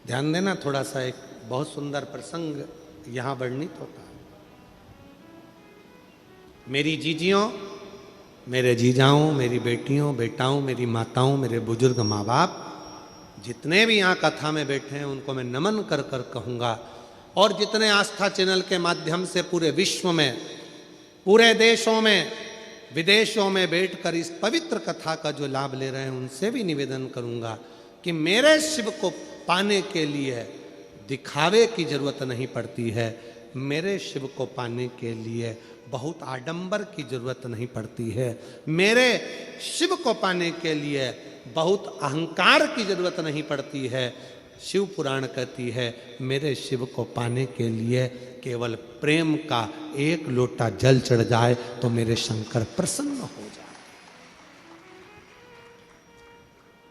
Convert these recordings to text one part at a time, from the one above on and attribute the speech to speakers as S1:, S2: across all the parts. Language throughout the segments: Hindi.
S1: ध्यान देना थोड़ा सा, एक बहुत सुंदर प्रसंग यहां वर्णित होता है। मेरी जीजियों, मेरे जीजाओं, मेरी बेटियों, बेटाओं, मेरी माताओं, मेरे बुजुर्ग माँ बाप, जितने भी यहाँ कथा में बैठे हैं उनको मैं नमन कर कर कहूँगा। और जितने आस्था चैनल के माध्यम से पूरे विश्व में, पूरे देशों में, विदेशों में बैठकर इस पवित्र कथा का जो लाभ ले रहे हैं उनसे भी निवेदन करूँगा कि मेरे शिव को पाने के लिए दिखावे की जरूरत नहीं पड़ती है। मेरे शिव को पाने के लिए बहुत आडंबर की जरूरत नहीं पड़ती है। मेरे शिव को पाने के लिए बहुत अहंकार की जरूरत नहीं पड़ती है। शिव पुराण कहती है मेरे शिव को पाने के लिए केवल प्रेम का एक लोटा जल चढ़ जाए तो मेरे शंकर प्रसन्न हो जाए।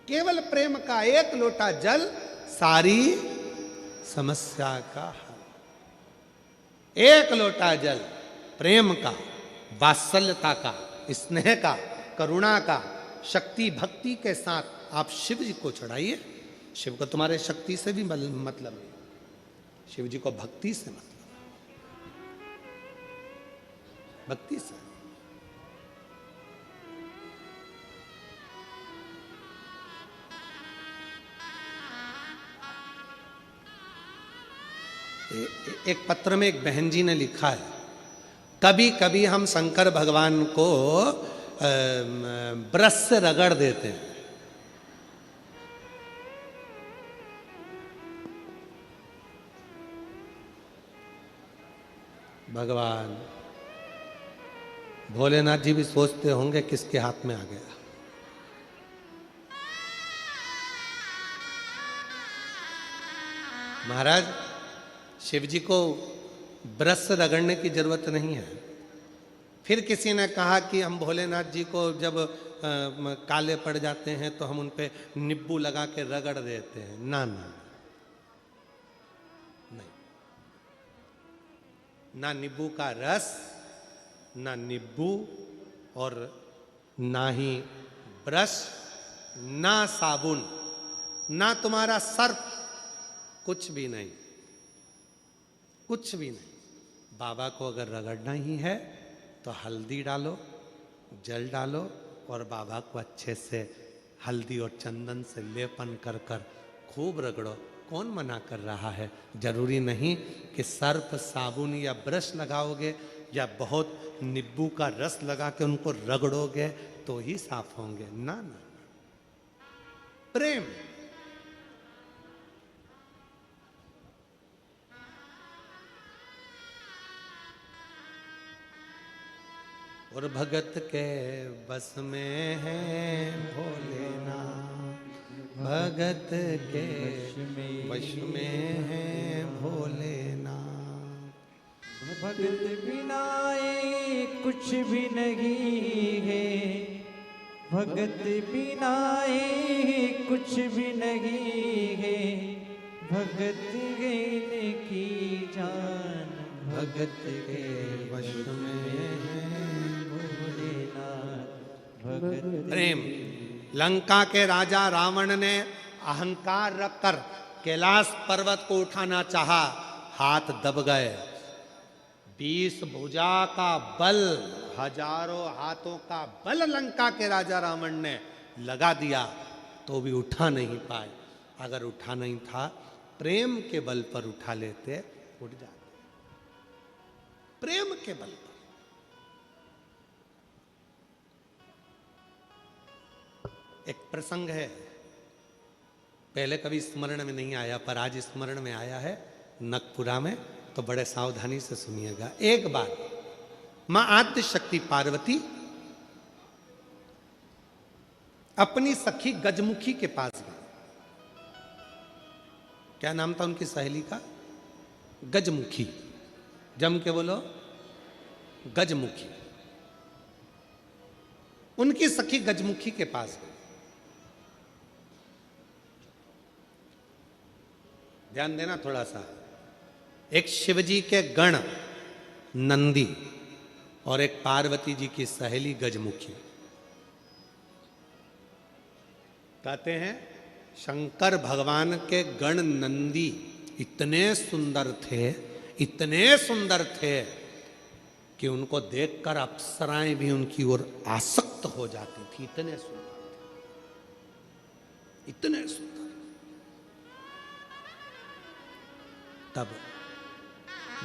S1: केवल प्रेम का एक लोटा जल सारी समस्या का हल। एक लोटा जल प्रेम का, वात्सल्यता का, स्नेह का, करुणा का, शक्ति भक्ति के साथ आप शिव जी को चढ़ाइए। शिव को तुम्हारे शक्ति से भी मतलब नहीं, शिव जी को भक्ति से मतलब, भक्ति से। एक पत्र में एक बहन जी ने लिखा है, कभी कभी हम शंकर भगवान को ब्रश से रगड़ देते हैं। भगवान भोलेनाथ जी भी सोचते होंगे किसके हाथ में आ गया। महाराज, शिव जी को ब्रश से रगड़ने की जरूरत नहीं है। फिर किसी ने कहा कि हम भोलेनाथ जी को जब काले पड़ जाते हैं तो हम उन पे नींबू लगा के रगड़ देते हैं। ना ना, नहीं, ना नींबू का रस, ना नींबू, और ना ही ब्रश, ना साबुन, ना तुम्हारा सर्फ, कुछ भी नहीं, कुछ भी नहीं। बाबा को अगर रगड़ना ही है तो हल्दी डालो, जल डालो और बाबा को अच्छे से हल्दी और चंदन से लेपन कर कर खूब रगड़ो। कौन मना कर रहा है? जरूरी नहीं कि सर्फ, साबुन या ब्रश लगाओगे या बहुत नींबू का रस लगा के उनको रगड़ोगे तो ही साफ होंगे। ना ना, प्रेम। और भगत के बस में है भोलेनाथ, भगत के वश में है भोलेनाथ।
S2: भगत बिना ये कुछ भी नहीं है, भगत बिना ये कुछ भी नहीं है। भगत की जान भगत के वश में है भोलेनाथ। भगत
S1: प्रेम। लंका के राजा रावण ने अहंकार रखकर कैलाश पर्वत को उठाना चाहा, हाथ दब गए। 20 भुजा का बल, हजारों हाथों का बल लंका के राजा रावण ने लगा दिया तो भी उठा नहीं पाए। अगर उठा नहीं था, प्रेम के बल पर उठा लेते, उठ जाते। प्रेम के बल पर। एक प्रसंग है, पहले कभी स्मरण में नहीं आया पर आज स्मरण में आया है नखपुरा में, तो बड़े सावधानी से सुनिएगा। एक बार मां आद्य शक्ति पार्वती अपनी सखी गजमुखी के पास गई। क्या नाम था उनकी सहेली का? गजमुखी। जम के बोलो, गजमुखी। उनकी सखी गजमुखी के पास गई। ध्यान देना थोड़ा सा। एक शिवजी के गण नंदी और एक पार्वती जी की सहेली गजमुखी। कहते हैं शंकर भगवान के गण नंदी इतने सुंदर थे कि उनको देखकर अप्सराएं भी उनकी ओर आसक्त हो जाती थी। इतने सुंदर। तब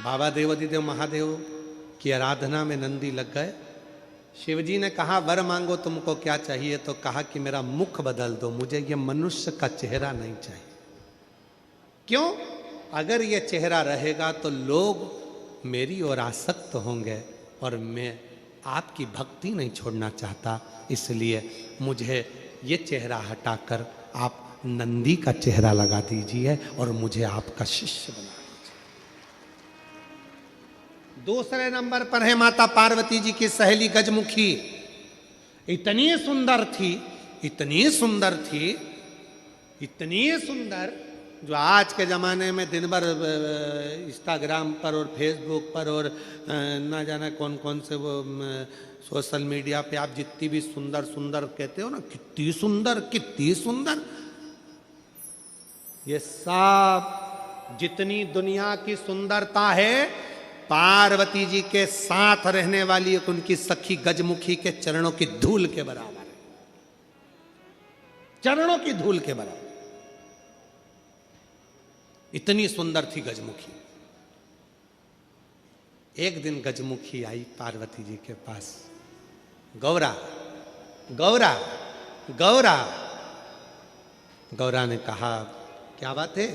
S1: बाबा देवाधिदेव महादेव की आराधना में नंदी लग गए। शिवजी ने कहा वर मांगो तुमको क्या चाहिए, तो कहा कि मेरा मुख बदल दो, मुझे ये मनुष्य का चेहरा नहीं चाहिए। क्यों? अगर ये चेहरा रहेगा तो लोग मेरी ओर आसक्त होंगे और मैं आपकी भक्ति नहीं छोड़ना चाहता, इसलिए मुझे ये चेहरा हटाकर आप नंदी का चेहरा लगा दीजिए और मुझे आपका शिष्य बना दीजिए। दूसरे नंबर पर है माता पार्वती जी की सहेली गजमुखी। इतनी सुंदर सुंदर जो आज के ज़माने में दिन भर इंस्टाग्राम पर और फेसबुक पर और ना जाना कौन कौन से वो सोशल मीडिया पे आप जितनी भी सुंदर सुंदर कहते हो ना, कितनी सुंदर, ये सब जितनी दुनिया की सुंदरता है पार्वती जी के साथ रहने वाली एक उनकी सखी गजमुखी के चरणों की धूल के बराबर है। चरणों की धूल के बराबर। इतनी सुंदर थी गजमुखी। एक दिन गजमुखी आई पार्वती जी के पास। गौरा ने कहा क्या बात है,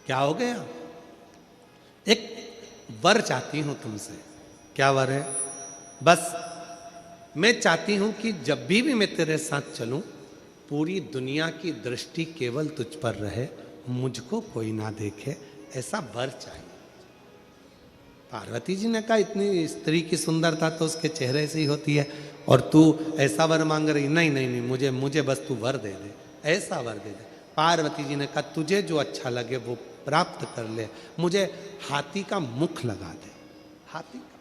S1: क्या हो गया? एक वर चाहती हूं तुमसे। क्या वर है? बस मैं चाहती हूं कि जब भी मैं तेरे साथ चलूं पूरी दुनिया की दृष्टि केवल तुझ पर रहे, मुझको कोई ना देखे, ऐसा वर चाहिए। पार्वती जी ने कहा इतनी स्त्री की सुंदरता तो उसके चेहरे से ही होती है और तू ऐसा वर मांग रही? नहीं, मुझे बस तू वर दे दे, ऐसा वर दे दे। पार्वती जी ने कहा तुझे जो अच्छा लगे वो प्राप्त कर ले, मुझे हाथी का मुख लगा दे। हाथी का,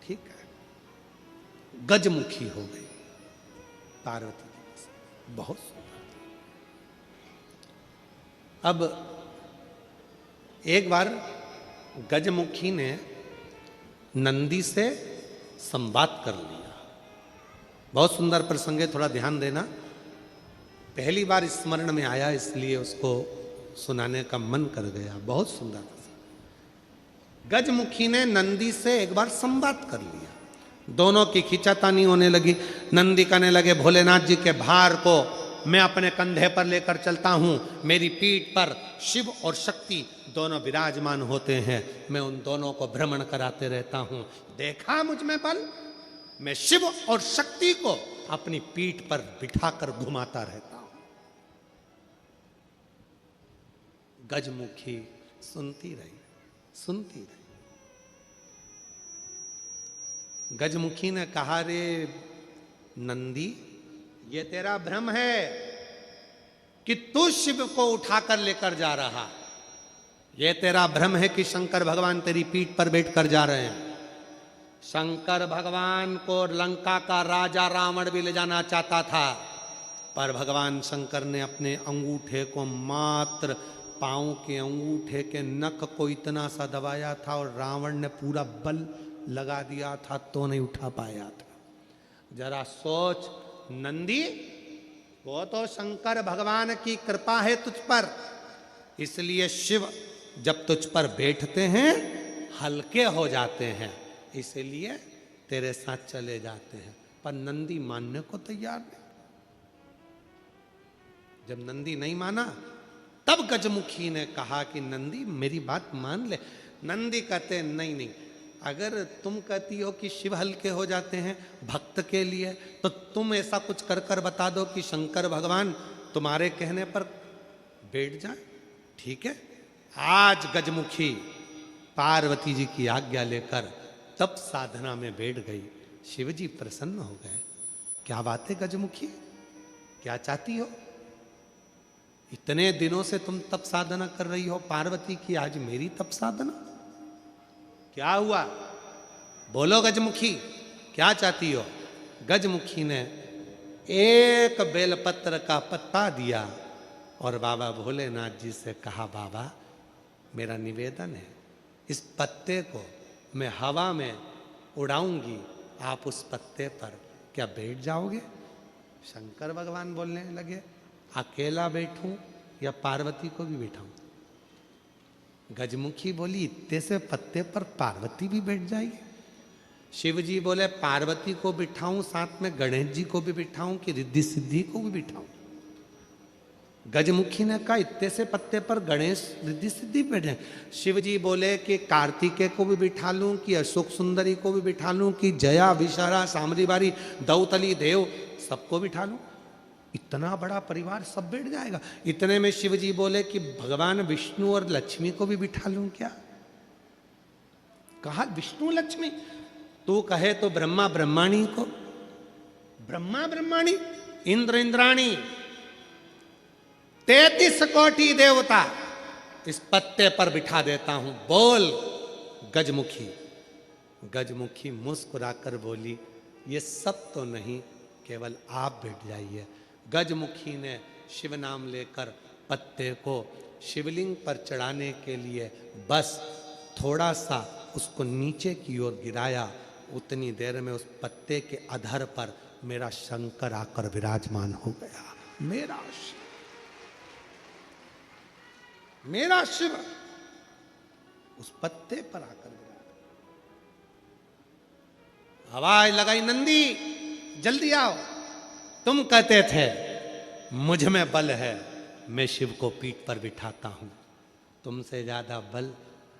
S1: ठीक है। गजमुखी हो गई पार्वती जी, बहुत सुंदर। अब एक बार गजमुखी ने नंदी से संवाद कर लिया। बहुत सुंदर प्रसंग है, थोड़ा ध्यान देना। पहली बार स्मरण में आया इसलिए उसको सुनाने का मन कर गया। बहुत सुंदर प्रसंग। गजमुखी ने नंदी से एक बार संवाद कर लिया। दोनों की खींचातानी होने लगी। नंदी कहने लगे भोलेनाथ जी के भार को मैं अपने कंधे पर लेकर चलता हूं, मेरी पीठ पर शिव और शक्ति दोनों विराजमान होते हैं, मैं उन दोनों को भ्रमण कराते रहता हूं। देखा मुझ में बल, मैं शिव और शक्ति को अपनी पीठ पर बिठाकर घुमाता रहता हूं। गजमुखी सुनती रही। गजमुखी ने कहा रे नंदी, ये तेरा भ्रम है कि तू शिव को उठाकर लेकर जा रहा। ये तेरा भ्रम है कि शंकर भगवान तेरी पीठ पर बैठकर जा रहे हैं। शंकर भगवान को लंका का राजा रावण भी ले जाना चाहता था, पर भगवान शंकर ने अपने अंगूठे को, मात्र पांव के अंगूठे के नख को इतना सा दबाया था और रावण ने पूरा बल लगा दिया था तो नहीं उठा पाया था। जरा सोच नंदी, वो तो शंकर भगवान की कृपा है तुझ पर, इसलिए शिव जब तुझ पर बैठते हैं हल्के हो जाते हैं, इसलिए तेरे साथ चले जाते हैं। पर नंदी मानने को तैयार नहीं। जब नंदी नहीं माना तब गजमुखी ने कहा कि नंदी मेरी बात मान ले। नंदी कहते नहीं, अगर तुम कहती हो कि शिव हल्के हो जाते हैं भक्त के लिए, तो तुम ऐसा कुछ कर कर बता दो कि शंकर भगवान तुम्हारे कहने पर बैठ जाए। ठीक है। आज गजमुखी पार्वती जी की आज्ञा लेकर तप साधना में बैठ गई। शिवजी प्रसन्न हो गए। क्या बात है गजमुखी, क्या चाहती हो? इतने दिनों से तुम तप साधना कर रही हो पार्वती की, आज मेरी तप साधना? क्या हुआ? बोलो गजमुखी, क्या चाहती हो? गजमुखी ने एक बेलपत्र का पत्ता दिया और बाबा भोलेनाथ जी से कहा, बाबा मेरा निवेदन है, इस पत्ते को मैं हवा में उड़ाऊंगी, आप उस पत्ते पर क्या बैठ जाओगे? शंकर भगवान बोलने लगे, अकेला बैठूं या पार्वती को भी बैठाऊं? गजमुखी बोली, इतने से पत्ते पर पार्वती भी बैठ जाएगी? शिव जी बोले, पार्वती को बिठाऊं, साथ में गणेश जी को भी बिठाऊं कि रिद्धि सिद्धि को भी बिठाऊं? गजमुखी ने कहा, इतने से पत्ते पर गणेश रिद्धि सिद्धि बैठ जाए। शिव जी बोले कि कार्तिकेय को भी बिठा लूं कि अशोक सुंदरी को भी बिठा लूं कि जया विशारा सामरी बारी दौतली देव सबको बिठा लूं? इतना बड़ा परिवार सब बैठ जाएगा? इतने में शिव जी बोले कि भगवान विष्णु और लक्ष्मी को भी बिठा लूं क्या? कहा, विष्णु लक्ष्मी? तू कहे तो ब्रह्मा ब्रह्माणी को, ब्रह्मा ब्रह्माणी, इंद्र इंद्राणी, 33 कोटि देवता इस पत्ते पर बिठा देता हूं, बोल गजमुखी। गजमुखी मुस्कुराकर बोली, ये सब तो नहीं, केवल आप बैठ जाइए। गजमुखी ने शिव नाम लेकर पत्ते को शिवलिंग पर चढ़ाने के लिए बस थोड़ा सा उसको नीचे की ओर गिराया। उतनी देर में उस पत्ते के अधर पर मेरा शंकर आकर विराजमान हो गया। मेरा शिव, मेरा शिव उस पत्ते पर आकर विराजमान। आवाज लगाई, नंदी जल्दी आओ। तुम कहते थे मुझ में बल है, मैं शिव को पीठ पर बिठाता हूं। तुमसे ज्यादा बल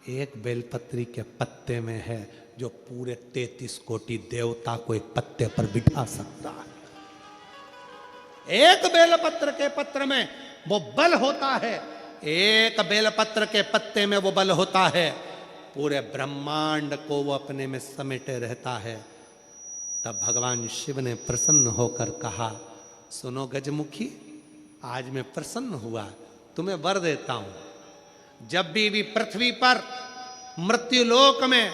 S1: एक बेलपत्री के पत्ते में है, जो पूरे 33 कोटि देवता को एक पत्ते पर बिठा सकता है। एक बेलपत्र के पत्र में वो बल होता है, एक बेलपत्र के पत्ते में वो बल होता है, पूरे ब्रह्मांड को वो अपने में समेटे रहता है। तब भगवान शिव ने प्रसन्न होकर कहा, सुनो गजमुखी, आज मैं प्रसन्न हुआ, तुम्हें वर देता हूं। जब भी पृथ्वी पर मृत्युलोक में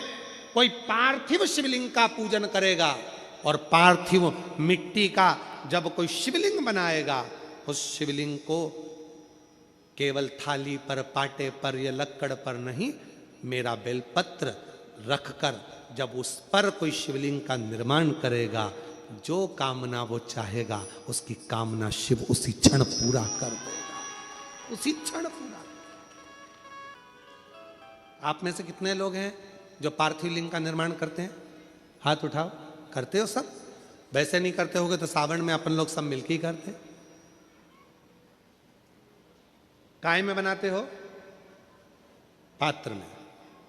S1: कोई पार्थिव शिवलिंग का पूजन करेगा और पार्थिव मिट्टी का जब कोई शिवलिंग बनाएगा, उस शिवलिंग को केवल थाली पर, पाटे पर या लक्कड़ पर नहीं, मेरा बेलपत्र रखकर जब उस पर कोई शिवलिंग का निर्माण करेगा, जो कामना वो चाहेगा उसकी कामना शिव उसी क्षण पूरा कर देगा, उसी क्षण पूरा। आप में से कितने लोग हैं जो पार्थिव लिंग का निर्माण करते हैं? हाथ उठाओ। करते हो सब? वैसे नहीं करते होगे तो सावन में अपन लोग सब मिलके ही करते। काय में बनाते हो? पात्र में।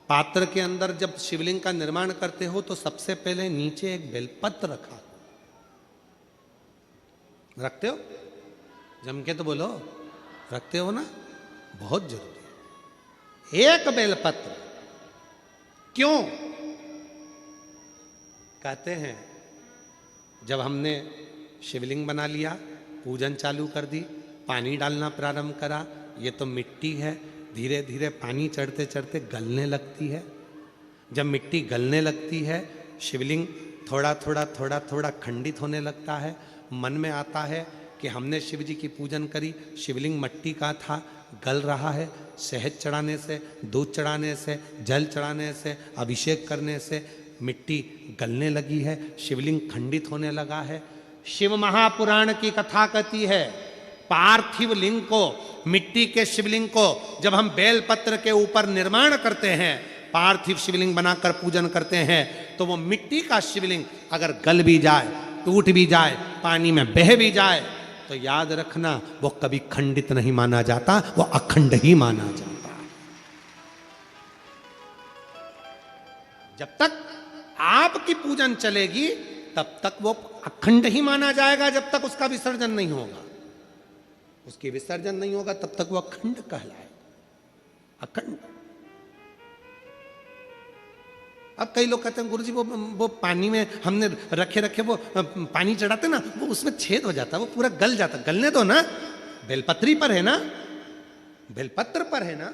S1: पात्र के अंदर जब शिवलिंग का निर्माण करते हो तो सबसे पहले नीचे एक बेलपत्र रखा, रखते हो? जम के तो बोलो, रखते हो ना? बहुत जरूरी है एक बेलपत्र। क्यों? कहते हैं जब हमने शिवलिंग बना लिया, पूजन चालू कर दी, पानी डालना प्रारंभ करा, ये तो मिट्टी है, धीरे धीरे पानी चढ़ते चढ़ते गलने लगती है। जब मिट्टी गलने लगती है, शिवलिंग थोड़ा थोड़ा थोड़ा थोड़ा खंडित होने लगता है। मन में आता है कि हमने शिव जी की पूजन करी, शिवलिंग मिट्टी का था, गल रहा है। शहद चढ़ाने से, दूध चढ़ाने से, जल चढ़ाने से, अभिषेक करने से मिट्टी गलने लगी है, शिवलिंग खंडित होने लगा है। शिव महापुराण की कथा कहती है, पार्थिव लिंग को, मिट्टी के शिवलिंग को जब हम बेलपत्र के ऊपर निर्माण करते हैं, पार्थिव शिवलिंग बनाकर पूजन करते हैं, तो वो मिट्टी का शिवलिंग अगर गल भी जाए, टूट भी जाए, पानी में बह भी जाए, तो याद रखना वो कभी खंडित नहीं माना जाता, वो अखंड ही माना जाता है। जब तक आपकी पूजन चलेगी तब तक वो अखंड ही माना जाएगा, जब तक उसका विसर्जन नहीं होगा। उसकी विसर्जन नहीं होगा तब तक वो अखंड कहलाएगा, अखंड। अब कई लोग कहते हैं गुरुजी वो पानी में हमने रखे रखे वो पानी चढ़ाते ना, वो उसमें छेद हो जाता, वो पूरा गल जाता। गलने दो ना, बेलपत्री पर है ना, बेलपत्र पर है ना,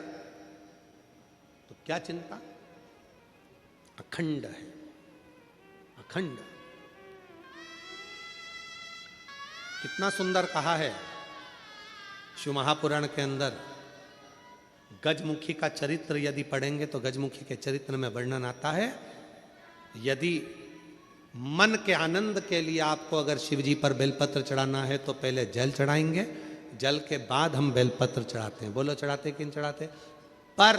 S1: तो क्या चिंता। अखंड है, अखंड। कितना सुंदर कहा है शिव महापुराण के अंदर। गजमुखी का चरित्र यदि पढ़ेंगे तो गजमुखी के चरित्र में वर्णन आता है, यदि मन के आनंद के लिए आपको अगर शिव जी पर बेलपत्र चढ़ाना है तो पहले जल चढ़ाएंगे, जल के बाद हम बेलपत्र चढ़ाते हैं। बोलो चढ़ाते कि नहीं चढ़ाते? पर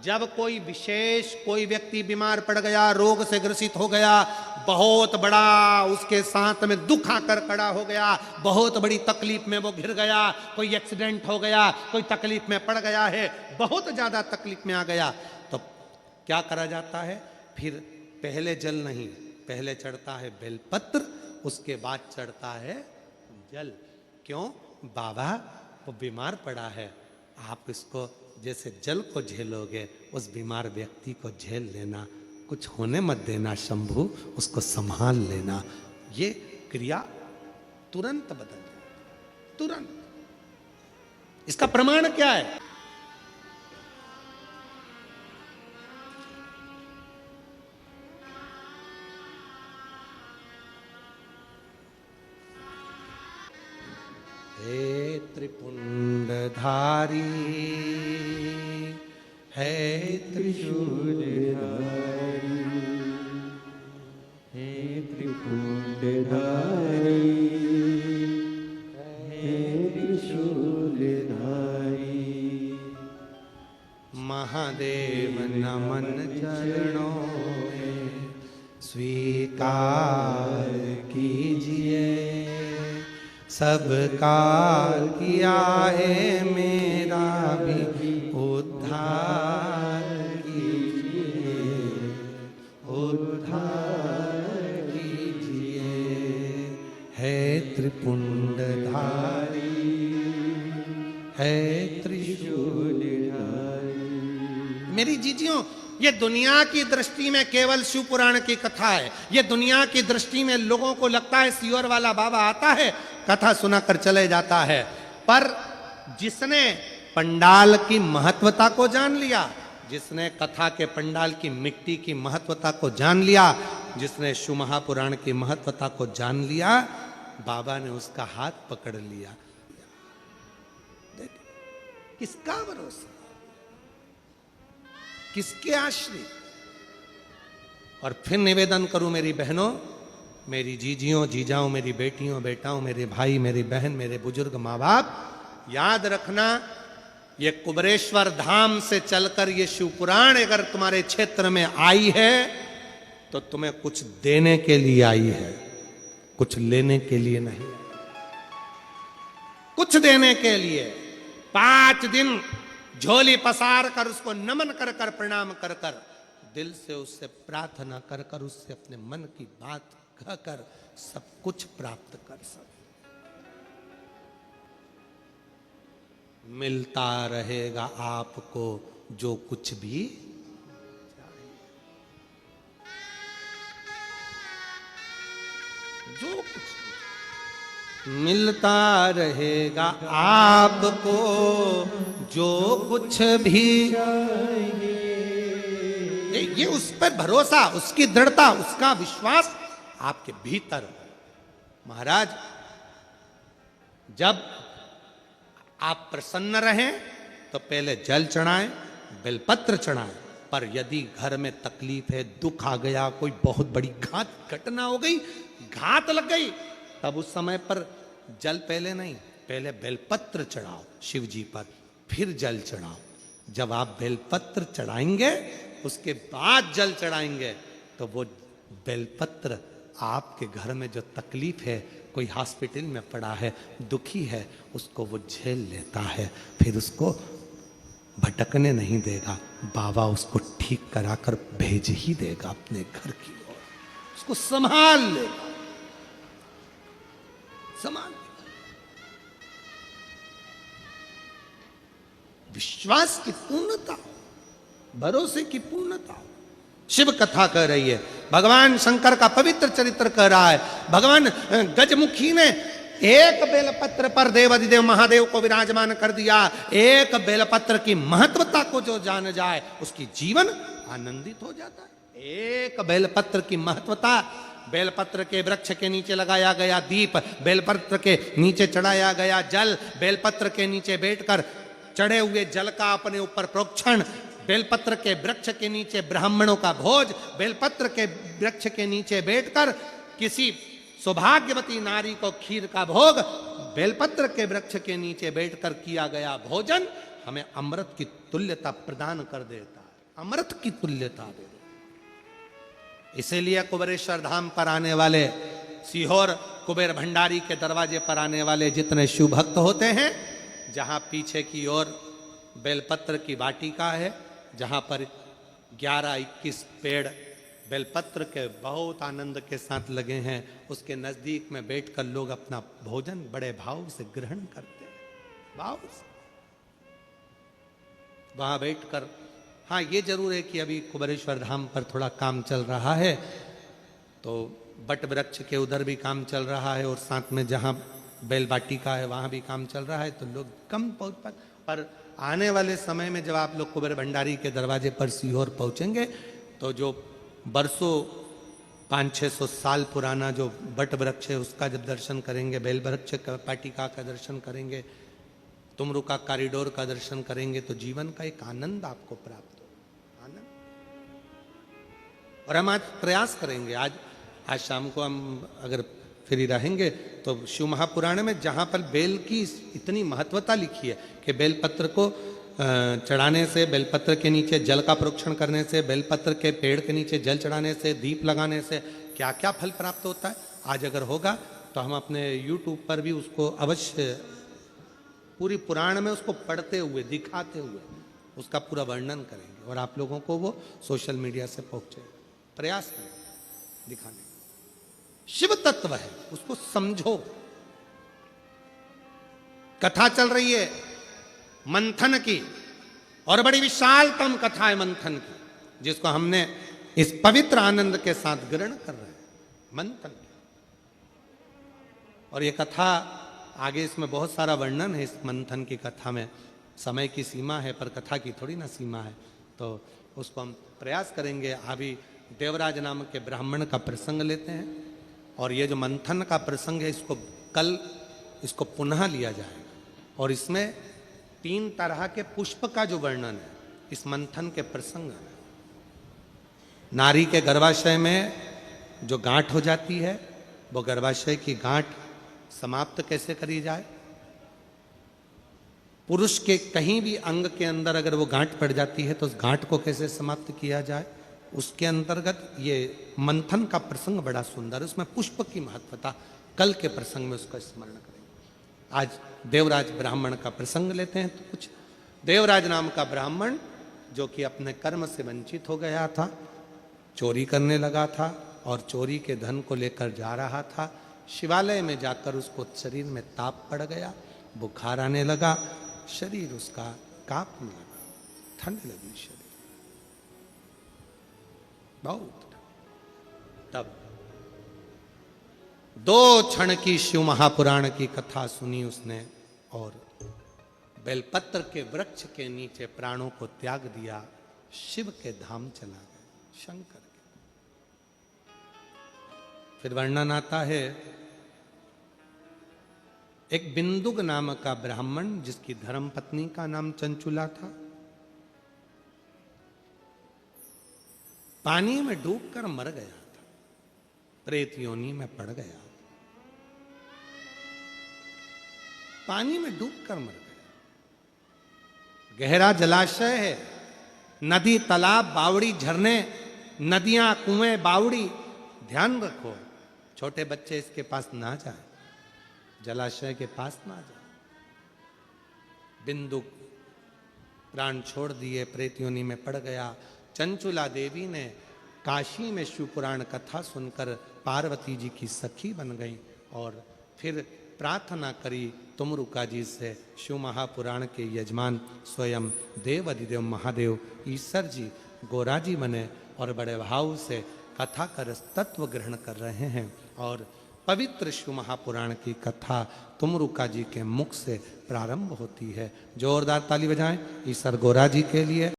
S1: जब कोई व्यक्ति बीमार पड़ गया, रोग से ग्रसित हो गया, बहुत बड़ा उसके साथ में दुख आकर खड़ा हो गया, बहुत बड़ी तकलीफ में वो घिर गया, कोई एक्सीडेंट हो गया, कोई तकलीफ में पड़ गया है, बहुत ज्यादा तकलीफ में आ गया, तो क्या करा जाता है? फिर पहले जल नहीं, पहले चढ़ता है बेलपत्र, उसके बाद चढ़ता है जल। क्यों? बाबा वो बीमार पड़ा है, आप इसको जैसे जल को झेलोगे उस बीमार व्यक्ति को झेल लेना, कुछ होने मत देना शंभू, उसको संभाल लेना। ये क्रिया तुरंत बदल जाए, तुरंत। इसका प्रमाण क्या है? हे त्रिपुंडधारी, हे त्रिशूलधारी,
S2: हे त्रिपुंडधारी, हे त्रिशूलधारी,
S1: महादेव नमन चरणों में स्वीकार कीजिए, सबका किया है मेरा भी उद्धार कीजिए, उद्धार कीजिए, है त्रिपुंडधारी, है त्रिशूलधारी। मेरी जीजियों, ये दुनिया की दृष्टि में केवल शिव पुराण की कथा है। ये दुनिया की दृष्टि में लोगों को लगता है सियोर वाला बाबा आता है, कथा सुनाकर चले जाता है, पर जिसने पंडाल की महत्वता को जान लिया, जिसने कथा के पंडाल की मिट्टी की महत्वता को जान लिया, जिसने शिव महापुराण की महत्वता को जान लिया, बाबा ने उसका हाथ पकड़ लिया। किसका भरोसा, किसके आश्रित? और फिर निवेदन करूं मेरी बहनों, मेरी जीजियों, जीजाओं, मेरी बेटियों, बेटाओं, मेरे भाई, मेरी बहन, मेरे बुजुर्ग माँ बाप, याद रखना, ये कुबरेश्वर धाम से चलकर ये शिवपुराण अगर तुम्हारे क्षेत्र में आई है तो तुम्हें कुछ देने के लिए आई है, कुछ लेने के लिए नहीं। कुछ देने के लिए 5 दिन झोली पसार कर उसको नमन कर कर, प्रणाम कर कर, दिल से उससे प्रार्थना कर कर, उससे अपने मन की बात कहकर सब कुछ प्राप्त कर सकते। मिलता रहेगा आपको जो कुछ भी चाहिए, जो कुछ मिलता रहेगा आपको जो कुछ भी चाहिए। ये उस पर भरोसा, उसकी दृढ़ता, उसका विश्वास आपके भीतर हो। महाराज, जब आप प्रसन्न रहें तो पहले जल चढ़ाएं, बेलपत्र चढ़ाएं, पर यदि घर में तकलीफ है, दुख आ गया, कोई बहुत बड़ी घटना हो गई, घात लग गई, तब उस समय पर जल पहले नहीं, पहले बेलपत्र चढ़ाओ शिव जी पर, फिर जल चढ़ाओ। जब आप बेलपत्र चढ़ाएंगे उसके बाद जल चढ़ाएंगे तो वो बेलपत्र आपके घर में जो तकलीफ है, कोई हॉस्पिटल में पड़ा है, दुखी है, उसको वो झेल लेता है, फिर उसको भटकने नहीं देगा। बाबा उसको ठीक कराकर भेज ही देगा अपने घर की ओर, उसको संभाल लेगा, संभाल लेगा। विश्वास की पूर्णता, भरोसे की पूर्णता शिव कथा कह रही है। भगवान शंकर का पवित्र चरित्र कह रहा है। भगवान गजमुखी ने एक बेलपत्र पर देवाधिदेव महादेव को विराजमान कर दिया। एक बेलपत्र की महत्वता को जो जान जाए उसकी जीवन आनंदित हो जाता है। एक बेलपत्र की महत्वता बेलपत्र के वृक्ष के नीचे लगाया गया दीप, बेलपत्र के नीचे चढ़ाया गया जल, बेलपत्र के नीचे बैठकर चढ़े हुए जल का अपने ऊपर प्रोक्षण, बेलपत्र के वृक्ष के नीचे ब्राह्मणों का भोज, बेलपत्र के वृक्ष के नीचे बैठकर किसी सौभाग्यवती नारी को खीर का भोग, बेलपत्र के वृक्ष के नीचे बैठकर किया गया भोजन हमें अमृत की तुल्यता प्रदान कर देता है, अमृत की तुल्यता दे देता। इसीलिए कुबेरेश्वर धाम पर आने वाले, सीहोर कुबेर भंडारी के दरवाजे पर आने वाले जितने शिव भक्त होते हैं, जहां पीछे की ओर बेलपत्र की वाटिका है, जहां पर 11-21 पेड़ बेलपत्र के बहुत आनंद के साथ लगे हैं, उसके नजदीक में बैठकर लोग अपना भोजन बड़े भाव से ग्रहण करते हैं, भाव से वहां बैठकर। हाँ, ये जरूर है कि अभी कुबेरेश्वर धाम पर थोड़ा काम चल रहा है, तो बट वृक्ष के उधर भी काम चल रहा है और साथ में जहाँ बेल वाटिका है वहाँ भी काम चल रहा है, तो लोग कम पहुँच पाते। पर आने वाले समय में जब आप लोग कुबेर भंडारी के दरवाजे पर सीहोर पहुँचेंगे, तो जो बरसों 500-600 साल पुराना जो बट वृक्ष है उसका जब दर्शन करेंगे, बेल वृक्ष का वाटिका का दर्शन करेंगे, तुमरू का कॉरिडोर का दर्शन करेंगे, तो जीवन का एक आनंद आपको प्राप्त हो, आनंद। और हम आज प्रयास करेंगे, आज शाम को हम अगर फ्री रहेंगे तो शिव महापुराण में जहाँ पर बेल की इतनी महत्वता लिखी है कि बेलपत्र को चढ़ाने से, बेलपत्र के नीचे जल का प्रोक्षण करने से, बेलपत्र के पेड़ के नीचे जल चढ़ाने से, दीप लगाने से क्या क्या फल प्राप्त होता है, आज अगर होगा तो हम अपने YouTube पर भी उसको अवश्य पूरी पुराण में उसको पढ़ते हुए, दिखाते हुए उसका पूरा वर्णन करेंगे और आप लोगों को वो सोशल मीडिया से पहुंचे, प्रयास करें दिखाने। शिव तत्व है, उसको समझो। कथा चल रही है मंथन की, और बड़ी विशालतम कथा है मंथन की, जिसको हमने इस पवित्र आनंद के साथ ग्रहण कर रहे हैं, मंथन की। और ये कथा आगे, इसमें बहुत सारा वर्णन है इस मंथन की कथा में, समय की सीमा है पर कथा की थोड़ी ना सीमा है, तो उसको हम प्रयास करेंगे। अभी देवराज नाम के ब्राह्मण का प्रसंग लेते हैं, और ये जो मंथन का प्रसंग है इसको पुनः लिया जाएगा, और इसमें 3 तरह के पुष्प का जो वर्णन है इस मंथन के प्रसंग में। नारी के गर्भाशय में जो गांठ हो जाती है, वो गर्भाशय की गांठ समाप्त कैसे करी जाए, पुरुष के कहीं भी अंग के अंदर अगर वो गांठ पड़ जाती है तो उस गांठ को कैसे समाप्त किया जाए, उसके अंतर्गत ये मंथन का प्रसंग बड़ा सुंदर है। उसमें पुष्प की महत्वता कल के प्रसंग में उसका स्मरण करेंगे। आज देवराज ब्राह्मण का प्रसंग लेते हैं। तो कुछ देवराज नाम का ब्राह्मण जो कि अपने कर्म से वंचित हो गया था, चोरी करने लगा था और चोरी के धन को लेकर जा रहा था। शिवालय में जाकर उसको शरीर में ताप पड़ गया, बुखार आने लगा, शरीर उसका कांपने लगा, ठंड लगी शरीर बहुत। तब 2 क्षण की शिव महापुराण की कथा सुनी उसने और बेलपत्र के वृक्ष के नीचे प्राणों को त्याग दिया, शिव के धाम चला गया, शंकर के। फिर वर्णन आता है एक बिंदुक नाम का ब्राह्मण जिसकी धर्मपत्नी का नाम चंचुला था, पानी में डूबकर मर गया था, प्रेत योनि में पड़ गया, पानी में डूबकर मर गया। गहरा जलाशय है, नदी, तालाब, बावड़ी, झरने, नदियां, कुएं, बावड़ी, ध्यान रखो छोटे बच्चे इसके पास ना जाए, जलाशय के पास ना जाए। बिंदु प्राण छोड़ दिए, प्रेत योनि में पड़ गया। चंचुला देवी ने काशी में शिव पुराण कथा सुनकर पार्वती जी की सखी बन गई और फिर प्रार्थना करी तुमरुका जी से। शिव महापुराण के यजमान स्वयं देव अधिदेव महादेव ईश्वर जी गोरा जी बने और बड़े भाव से कथा कर तत्व ग्रहण कर रहे हैं। और पवित्र शिव महापुराण की कथा तुमरुका जी के मुख से प्रारंभ होती है। जोरदार ताली बजाएं ईश्वर गोरा जी के लिए।